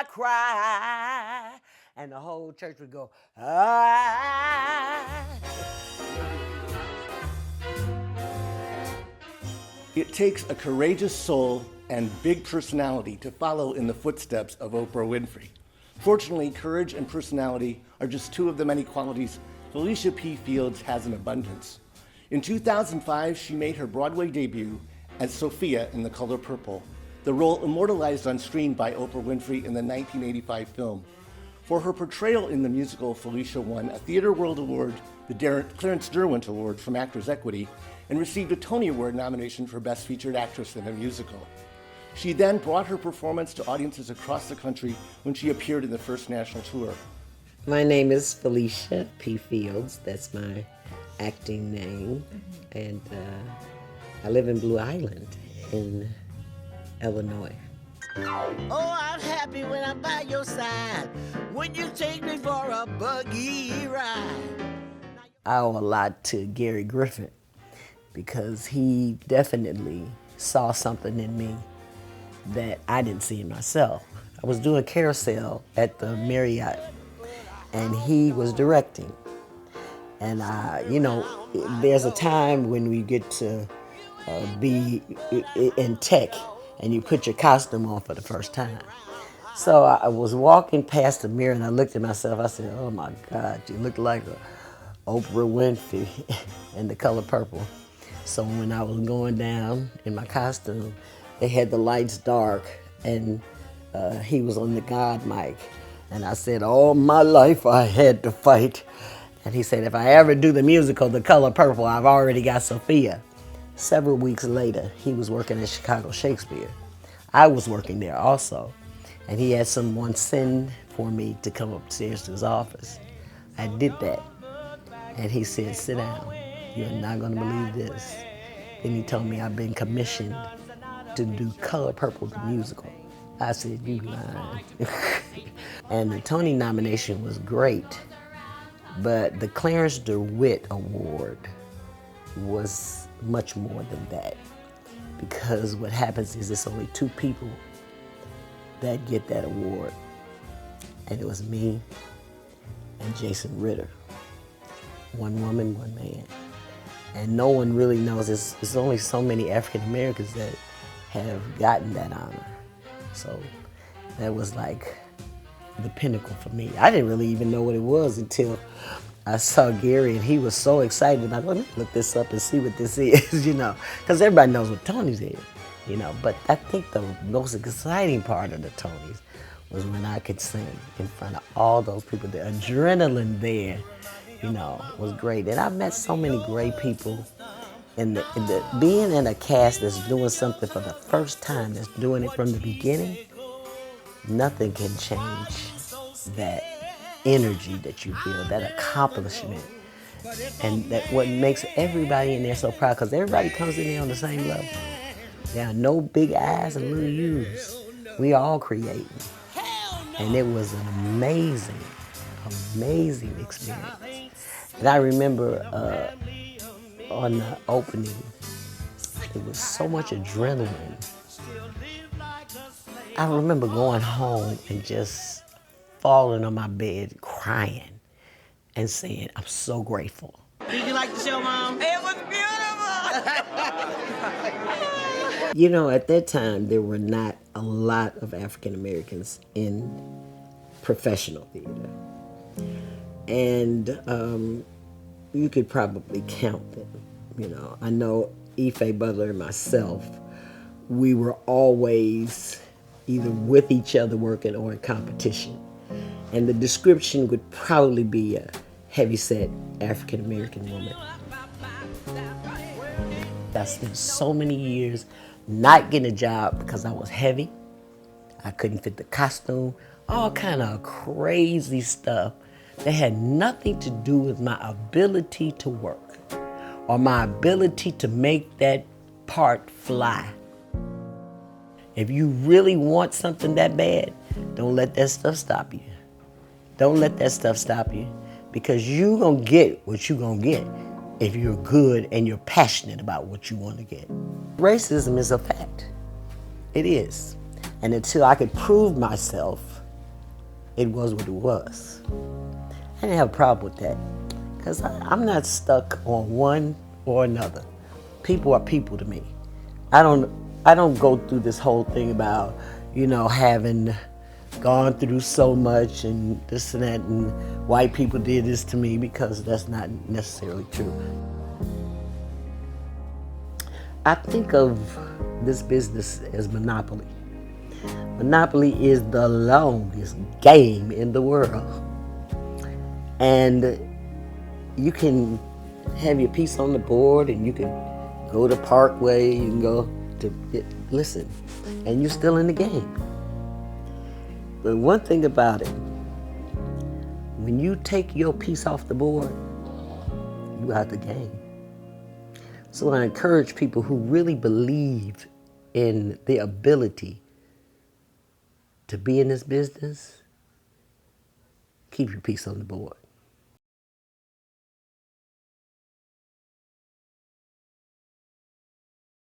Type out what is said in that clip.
cry. And the whole church would go, ah. It takes a courageous soul and big personality to follow in the footsteps of Oprah Winfrey. Fortunately, courage and personality are just two of the many qualities Felicia P. Fields has in abundance. In 2005, she made her Broadway debut as Sophia in The Color Purple, the role immortalized on screen by Oprah Winfrey in the 1985 film. For her portrayal in the musical, Felicia won a Theatre World Award, the Clarence Derwent Award from Actors Equity, and received a Tony Award nomination for Best Featured Actress in a Musical. She then brought her performance to audiences across the country when she appeared in the first national tour. My name is Felicia P. Fields. That's my acting name. And I live in Blue Island in Illinois. Oh, I'm happy when I'm by your side, when you take me for a buggy ride. I owe a lot to Gary Griffin because he definitely saw something in me that I didn't see in myself. I was doing carousel at the Marriott and he was directing. And there's a time when we get to be in tech and you put your costume on for the first time. So I was walking past the mirror and I looked at myself. I said, oh my God, you look like Oprah Winfrey in The Color Purple. So when I was going down in my costume, they had the lights dark and he was on the God mic. And I said, all my life I had to fight. And he said, if I ever do the musical, The Color Purple, I've already got Sophia. Several weeks later, he was working at Chicago Shakespeare. I was working there also. And he had someone send for me to come upstairs to his office. I did that. And he said, sit down. You're not going to believe this. Then he told me I've been commissioned to do Color Purple, the musical. I said, you lying. And the Tony nomination was great. But the Clarence DeWitt Award was much more than that. Because what happens is it's only two people that get that award. And it was me and Jason Ritter. One woman, one man. And no one really knows, there's only so many African Americans that have gotten that honor. So that was like the pinnacle for me. I didn't really even know what it was until I saw Gary and he was so excited about, let me look this up and see what this is, because everybody knows what Tony's is, But I think the most exciting part of the Tonys was when I could sing in front of all those people. The adrenaline there, was great. And I've met so many great people. And being in a cast that's doing something for the first time, that's doing it from the beginning, nothing can change that energy that you feel, that accomplishment. And that what makes everybody in there so proud, because everybody comes in there on the same level. There are no big I's and little U's. We all creating. And it was an amazing, amazing experience. And I remember on the opening, it was so much adrenaline. I remember going home and just falling on my bed crying and saying, I'm so grateful. Did you like the show, Mom? It was beautiful. At that time, there were not a lot of African Americans in professional theater. And you could probably count them. I know Ife Butler and myself, we were always either with each other working or in competition. And the description would probably be a heavyset African American woman. I spent so many years not getting a job because I was heavy. I couldn't fit the costume, all kind of crazy stuff that had nothing to do with my ability to work or my ability to make that part fly. If you really want something that bad, don't let that stuff stop you. Don't let that stuff stop you, because you gonna get what you gonna get if you're good and you're passionate about what you want to get. Racism is a fact. It is. And until I could prove myself it was what it was. I didn't have a problem with that because I'm not stuck on one or another. People are people to me. I don't go through this whole thing about, having gone through so much and this and that and white people did this to me, because that's not necessarily true. I think of this business as monopoly. Monopoly is the longest game in the world. And you can have your piece on the board and you can go to Parkway, you can go to, listen, and you're still in the game. But one thing about it, when you take your piece off the board, you out the game. So I encourage people who really believe in the ability to be in this business, keep your piece on the board.